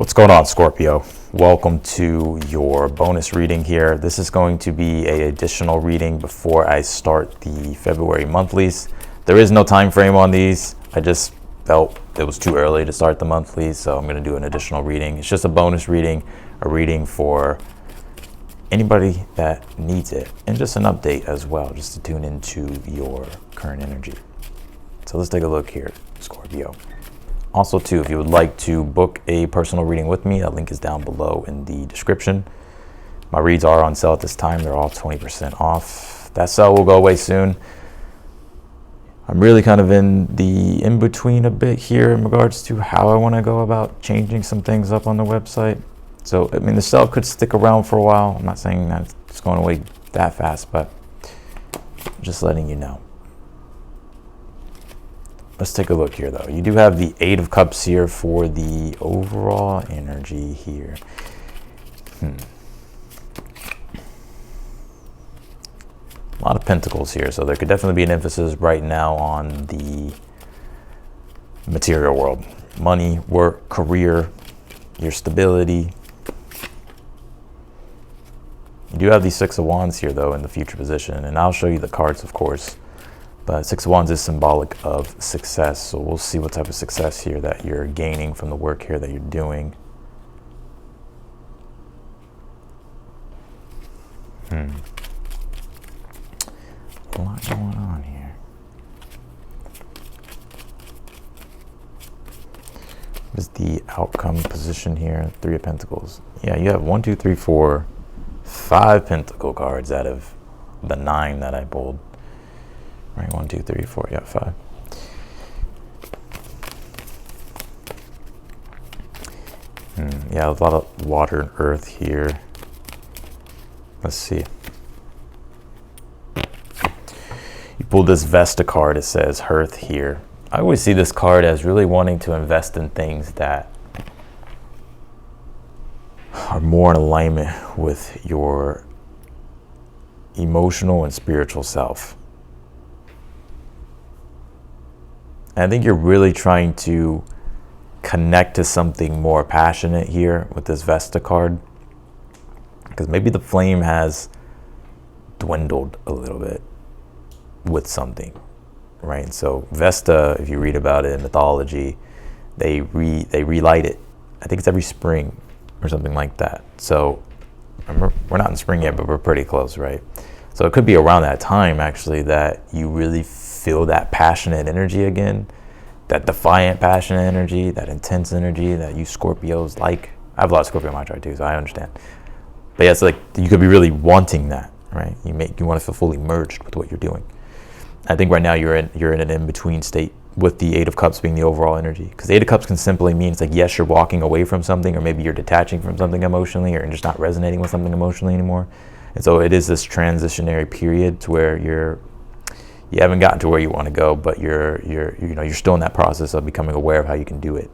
What's going on, Scorpio? Welcome to your bonus reading here. This is going to be an additional reading before I start the February monthlies. There is no time frame on these. I just felt it was too early to start the monthlies, so I'm going to do an additional reading. It's just a bonus reading, a reading for anybody that needs it, and just an update as well, just to tune into your current energy. So let's take a look here, Scorpio. Also, too, if you would like to book a personal reading with me, that link is down below in the description. My reads are on sale at this time. They're all 20% off. That sale will go away soon. I'm really kind of in the in-between a bit here in regards to how I want to go about changing some things up on the website. So, I mean, the sale could stick around for a while. I'm not saying that it's going away that fast, but just letting you know. Let's take a look here, though. You do have the Eight of Cups here for the overall energy here. A lot of Pentacles here, so there could definitely be an emphasis right now on the material world. Money, work, career, your stability. You do have the Six of Wands here, though, in the future position, and I'll show you the cards, of course. But Six of Wands is symbolic of success, so we'll see what type of success here that you're gaining from the work here that you're doing. A lot going on here. What is the outcome position here? Three of Pentacles. Yeah, you have 1, 2, 3, 4, 5 Pentacle cards out of the 9 that I pulled. Right, 1, 2, 3, 4, yeah, 5. Yeah, a lot of water and earth here. Let's see. You pulled this Vesta card, it says Hearth here. I always see this card as really wanting to invest in things that are more in alignment with your emotional and spiritual self. And I think you're really trying to connect to something more passionate here with this Vesta card, because maybe the flame has dwindled a little bit with something, right? So Vesta, if you read about it in mythology, they relight it. I think it's every spring or something like that. So we're not in spring yet, but we're pretty close, right? So it could be around that time, actually, that you really feel that passionate energy again, that defiant passionate energy, that intense energy that you Scorpios like. I have a lot of Scorpio in my chart too, so I understand. But yeah, it's like you could be really wanting that, right? You want to feel fully merged with what you're doing. I think right now you're in an in-between state with the Eight of Cups being the overall energy, because the Eight of Cups can simply mean it's like, yes, you're walking away from something, or maybe you're detaching from something emotionally, or just not resonating with something emotionally anymore. And so it is this transitionary period to where you haven't gotten to where you want to go, but you're still in that process of becoming aware of how you can do it.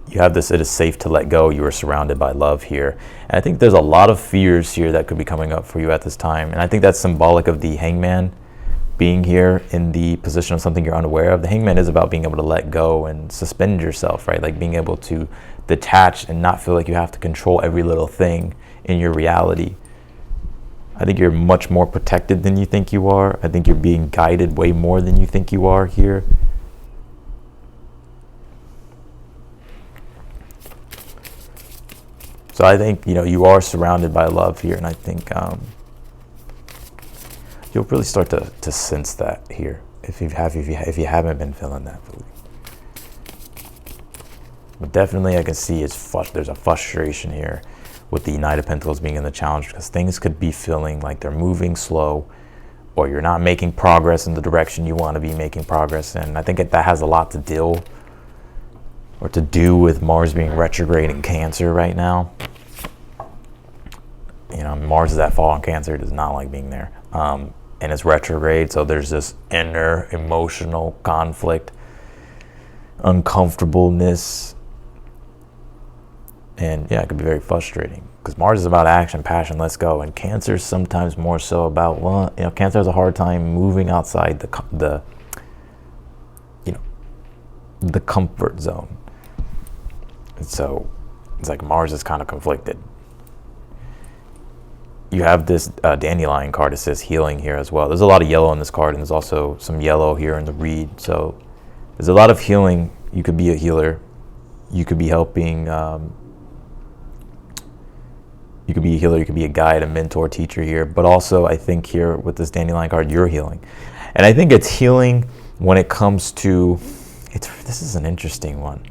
You have this, it is safe to let go. You are surrounded by love here. And I think there's a lot of fears here that could be coming up for you at this time. And I think that's symbolic of the Hangman being here in the position of something you're unaware of. The Hangman is about being able to let go and suspend yourself, right? Like being able to detach and not feel like you have to control every little thing in your reality. I think you're much more protected than you think you are. I think you're being guided way more than you think you are here. So I think, you are surrounded by love here, and I think you'll really start to sense that here if you haven't been feeling that fully. But definitely I can see there's a frustration here with the Knight of Pentacles being in the challenge, because things could be feeling like they're moving slow, or you're not making progress in the direction you want to be making progress in. I think that has a lot to do with Mars being retrograde in Cancer right now. Mars is at fall in Cancer. It does not like being there. And it's retrograde, so there's this inner emotional conflict, uncomfortableness. And yeah, it could be very frustrating, because Mars is about action, passion, let's go. And Cancer is sometimes more so about, Cancer has a hard time moving outside the the comfort zone. And so it's like Mars is kind of conflicted. You have this dandelion card that says healing here as well. There's a lot of yellow in this card, and there's also some yellow here in the reed. So there's a lot of healing. You could be a healer. You could be helping. You could be a healer. You could be a guide, a mentor, teacher here. But also, I think here with this dandelion card, you're healing. And I think it's healing when it comes to, this is an interesting one.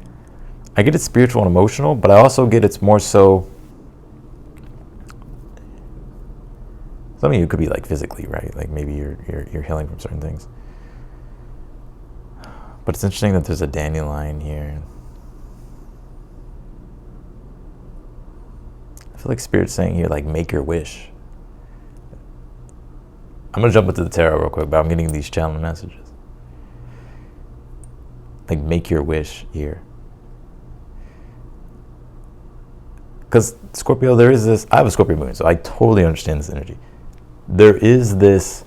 I get it's spiritual and emotional, but I also get it's more so, some of you could be like physically, right? Like maybe you're healing from certain things. But it's interesting that there's a dandelion here. I feel like Spirit's saying here, like, make your wish. I'm going to jump into the tarot real quick, but I'm getting these channel messages. Like, make your wish here. Because Scorpio, there is this, I have a Scorpio moon, so I totally understand this energy. There is this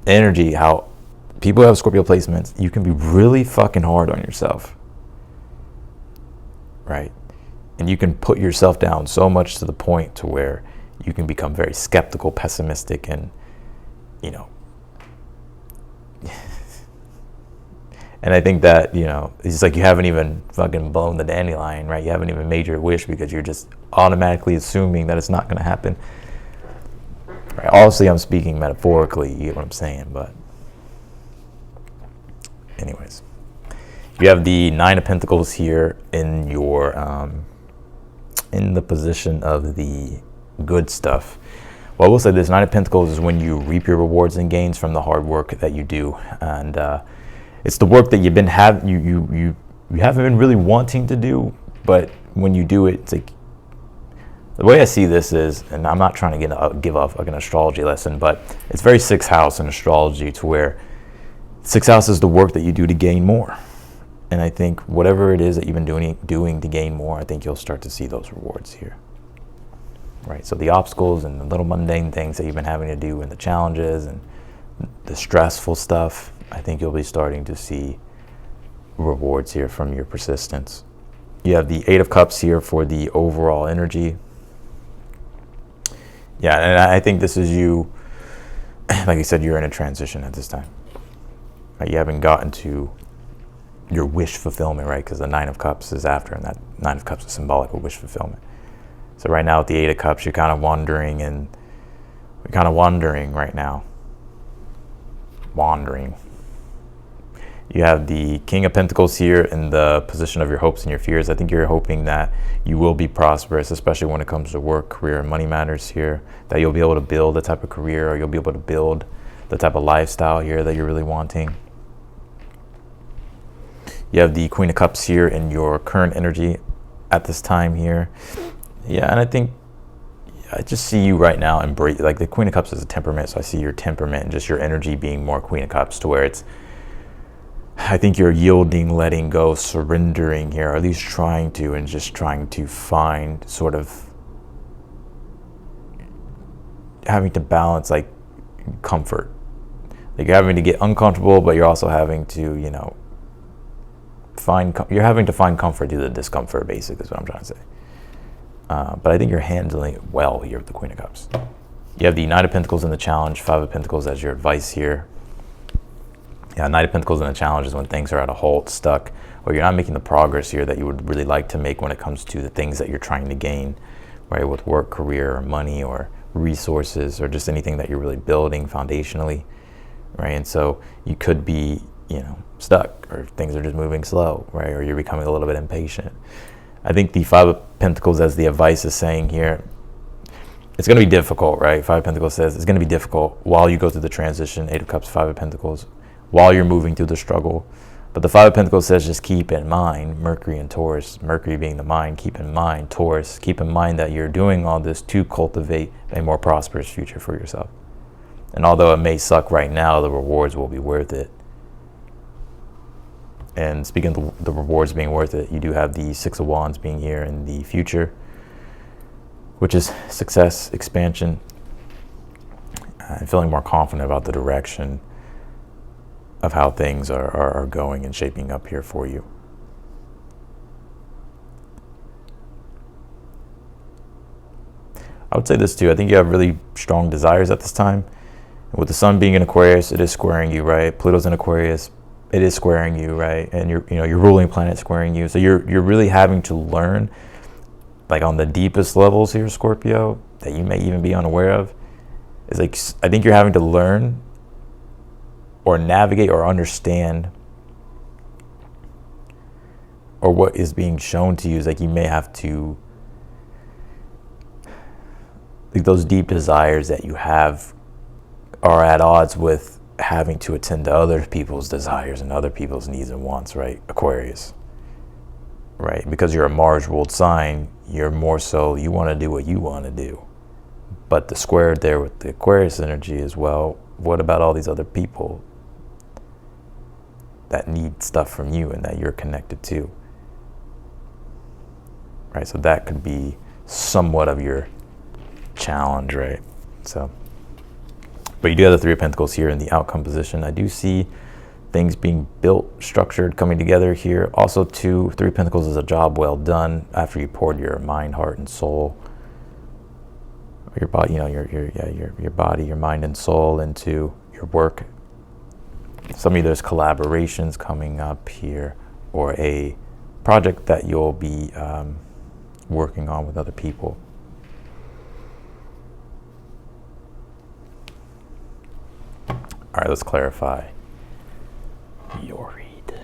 energy, how people who have Scorpio placements, you can be really fucking hard on yourself. Right? And you can put yourself down so much to the point to where you can become very skeptical, pessimistic, and, you know. And I think that, you know, it's like you haven't even fucking blown the dandelion, right? You haven't even made your wish because you're just automatically assuming that it's not going to happen. Right? Obviously, I'm speaking metaphorically, you get what I'm saying, but anyways. You have the Nine of Pentacles here in your, in the position of the good stuff. Well, I will say this, Nine of Pentacles is when you reap your rewards and gains from the hard work that you do. And it's the work that you've been you haven't been really wanting to do, but when you do it, it's like, the way I see this is, and I'm not trying to give off like an astrology lesson, but it's very sixth house in astrology, to where sixth house is the work that you do to gain more. And I think whatever it is that you've been doing to gain more, I think you'll start to see those rewards here. Right, so the obstacles and the little mundane things that you've been having to do, and the challenges and the stressful stuff, I think you'll be starting to see rewards here from your persistence. You have the Eight of Cups here for the overall energy. Yeah, and I think this is you, like I said, you're in a transition at this time. Right, you haven't gotten to your wish fulfillment, right? Because the Nine of Cups is after, and that Nine of Cups is symbolic of wish fulfillment. So right now with the Eight of Cups, you're kind of wandering, and we're kind of wandering right now. Wandering. You have the King of Pentacles here in the position of your hopes and your fears. I think you're hoping that you will be prosperous, especially when it comes to work, career, and money matters here, that you'll be able to build the type of career, or you'll be able to build the type of lifestyle here that you're really wanting. You have the Queen of Cups here in your current energy at this time here. Yeah, and I think I just see you right now embrace, like the Queen of Cups is a temperament, so I see your temperament and just your energy being more Queen of Cups, to where it's, I think you're yielding, letting go, surrendering here, or at least trying to, and just trying to find sort of having to balance like comfort. Like you're having to get uncomfortable, but you're also having to, you know, you're having to find comfort through the discomfort, basically, is what I'm trying to say. But I think you're handling it well here with the Queen of Cups. You have the Knight of Pentacles in the challenge, Five of Pentacles as your advice here. Yeah, Knight of Pentacles in the challenge is when things are at a halt, stuck, or you're not making the progress here that you would really like to make when it comes to the things that you're trying to gain, right? With work, career, or money, or resources, or just anything that you're really building foundationally, right? And so you could be, you know, stuck, or things are just moving slow, right? Or you're becoming a little bit impatient. I think the Five of Pentacles as the advice is saying here, it's going to be difficult, right? Five of Pentacles says it's going to be difficult while you go through the transition. Eight of Cups, Five of Pentacles, while you're moving through the struggle. But the Five of Pentacles says just keep in mind, Mercury and Taurus, Mercury being the mind, keep in mind, Taurus, keep in mind that you're doing all this to cultivate a more prosperous future for yourself. And although it may suck right now, the rewards will be worth it. And speaking of the rewards being worth it, you do have the Six of Wands being here in the future, which is success, expansion, and feeling more confident about the direction of how things are going and shaping up here for you. would say this too. I think you have really strong desires at this time. With the sun being in Aquarius, it is squaring you, right? Pluto's in Aquarius, it is squaring you, right? And your ruling planet squaring you. So you're really having to learn, like on the deepest levels here, Scorpio, that you may even be unaware of. It's like, I think you're having to learn or navigate or understand, or what is being shown to you is like you may have to, like those deep desires that you have are at odds with having to attend to other people's desires and other people's needs and wants, right? Aquarius, right? Because you're a Mars ruled sign, you're more so, you want to do what you want to do. But the square there with the Aquarius energy is, well, what about all these other people that need stuff from you and that you're connected to? Right, so that could be somewhat of your challenge, right? So, but you do have the Three of Pentacles here in the outcome position. I do see things being built, structured, coming together here. Also, too, Three of Pentacles is a job well done after you poured your mind, heart, and soul, your body, your body, your mind, and soul into your work. Some of you, there's collaborations coming up here, or a project that you'll be working on with other people. All right, let's clarify your read.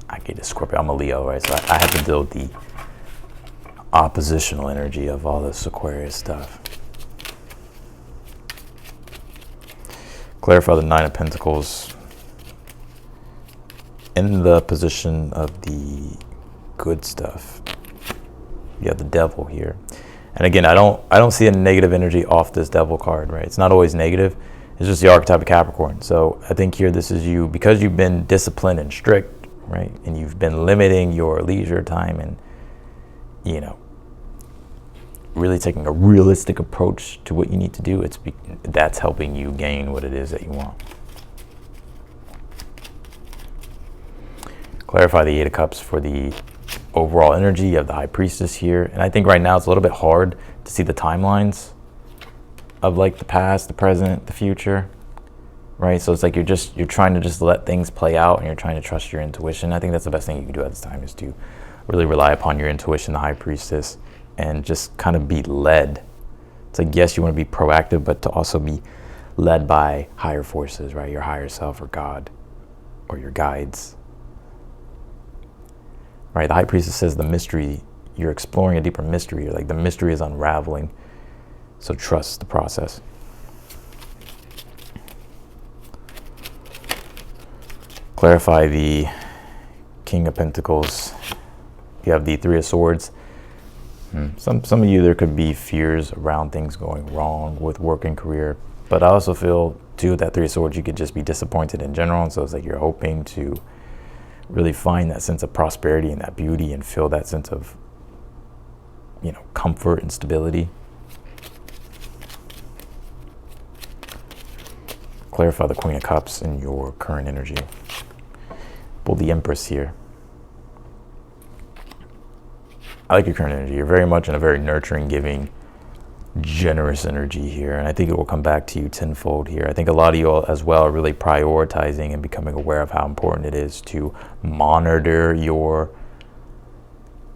I get a Scorpio. I'm a Leo, right? So I have to deal with the oppositional energy of all this Aquarius stuff. Clarify the Nine of Pentacles in the position of the good stuff. You have the Devil here. And again, I don't see a negative energy off this Devil card, right? It's not always negative. It's just the archetype of Capricorn. So I think here this is you, because you've been disciplined and strict, right? And you've been limiting your leisure time and, really taking a realistic approach to what you need to do. That's helping you gain what it is that you want. Clarify the Eight of Cups for the overall energy. You have the High Priestess here. And I think right now it's a little bit hard to see the timelines of like the past, the present, the future, right? So it's like you're trying to just let things play out and you're trying to trust your intuition. I think that's the best thing you can do at this time, is to really rely upon your intuition, the High Priestess, and just kind of be led. It's like, yes, you want to be proactive, but to also be led by higher forces, right? Your higher self, or God, or your guides. Right, the High Priestess says the mystery, you're exploring a deeper mystery. Like the mystery is unraveling. So trust the process. Clarify the King of Pentacles. You have the Three of Swords. Some of you, there could be fears around things going wrong with work and career. But I also feel too that Three of Swords, you could just be disappointed in general. And so it's like you're hoping to really find that sense of prosperity and that beauty and feel that sense of, comfort and stability. Clarify the Queen of Cups in your current energy. Pull the Empress here. I like your current energy. You're very much in a very nurturing, giving, generous energy here. And I think it will come back to you tenfold here. I think a lot of you all as well are really prioritizing and becoming aware of how important it is to monitor your,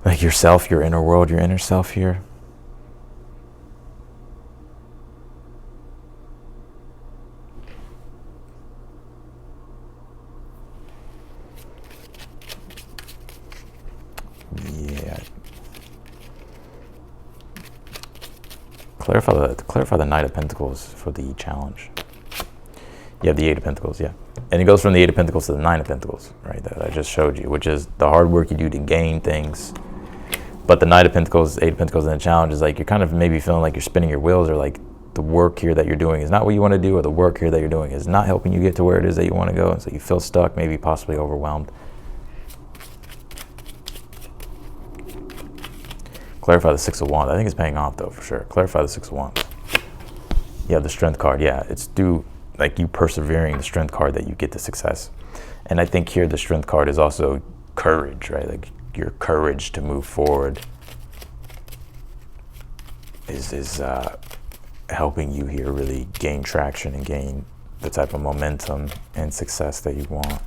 like yourself, your inner world, your inner self here. Yeah. Clarify the Knight of Pentacles for the challenge. You have the Eight of Pentacles, yeah. And it goes from the Eight of Pentacles to the Nine of Pentacles, right, that I just showed you, which is the hard work you do to gain things. But the Knight of Pentacles, Eight of Pentacles in the challenge is like you're kind of maybe feeling like you're spinning your wheels, or like the work here that you're doing is not what you want to do, or the work here that you're doing is not helping you get to where it is that you want to go. And so you feel stuck, maybe possibly overwhelmed. Clarify the Six of Wands. I think it's paying off though, for sure. Clarify the Six of Wands. You have the Strength card. Yeah, it's due, like you persevering, the Strength card, that you get the success. And I think here the Strength card is also courage, right? Like your courage to move forward is helping you here really gain traction and gain the type of momentum and success that you want,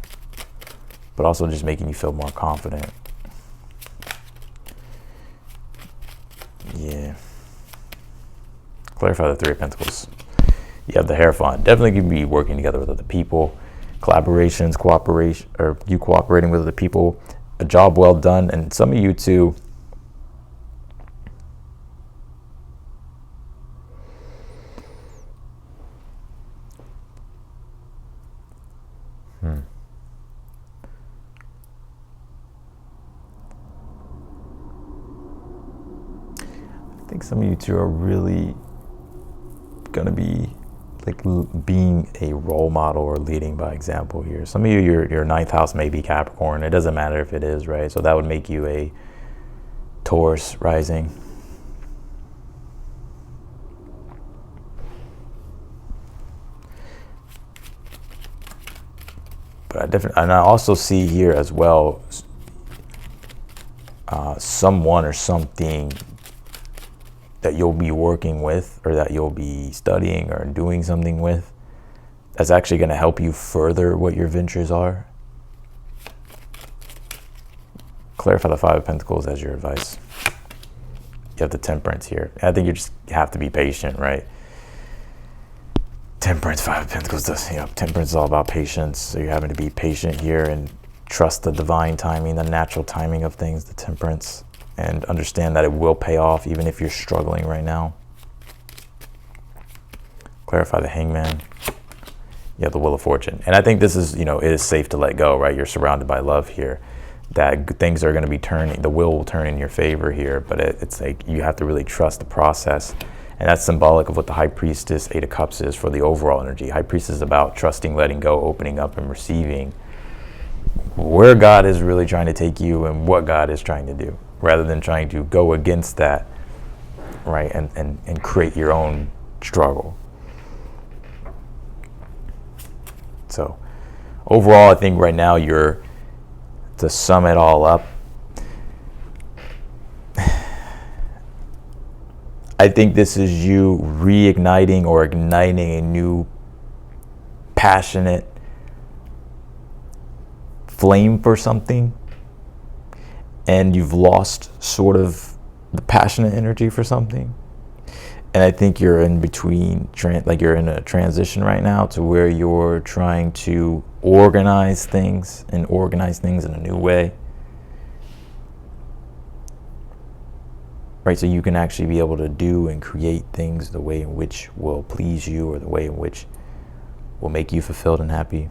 but also just making you feel more confident. Yeah. Clarify the Three of Pentacles. You have the Hierophant. Definitely can be working together with other people, collaborations, cooperation, or you cooperating with other people, a job well done, and some of you too. I think some of you two are really gonna be like being a role model or leading by example here. Some of you, your ninth house may be Capricorn. It doesn't matter if it is, right? So that would make you a Taurus rising. But I also see here as well, someone or something that you'll be working with, or that you'll be studying or doing something with, that's actually going to help you further what your ventures are. Clarify the Five of Pentacles as your advice. You have the Temperance here. I think you just have to be patient, right? Temperance, Five of Pentacles does, Temperance is all about patience. So you're having to be patient here and trust the divine timing, the natural timing of things, the Temperance, and understand that it will pay off even if you're struggling right now. Clarify the Hangman. You have the Wheel of Fortune. And I think this is, it is safe to let go, right? You're surrounded by love here. That things are going to be turning, the wheel will turn in your favor here, but it's like you have to really trust the process. And that's symbolic of what the High Priestess, Eight of Cups is for the overall energy. High Priestess is about trusting, letting go, opening up, and receiving where God is really trying to take you and what God is trying to do, rather than trying to go against that, right, and create your own struggle. So overall, I think right now to sum it all up, I think this is you reigniting or igniting a new passionate flame for something, and you've lost sort of the passionate energy for something. And I think you're in between, you're in a transition right now to where you're trying to organize things in a new way. Right, so you can actually be able to do and create things the way in which will please you, or the way in which will make you fulfilled and happy.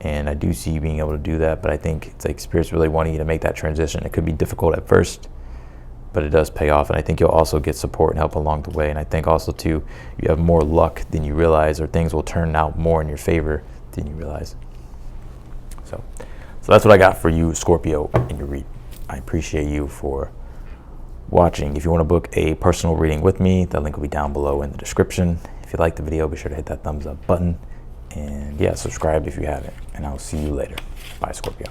And I do see you being able to do that, but I think it's like Spirit's really wanting you to make that transition. It could be difficult at first, but it does pay off. And I think you'll also get support and help along the way. And I think also too, you have more luck than you realize, or things will turn out more in your favor than you realize. So that's what I got for you, Scorpio, in your read. I appreciate you for watching. If you want to book a personal reading with me, the link will be down below in the description. If you like the video, be sure to hit that thumbs up button. And yeah, subscribe if you haven't. And I'll see you later. Bye, Scorpio.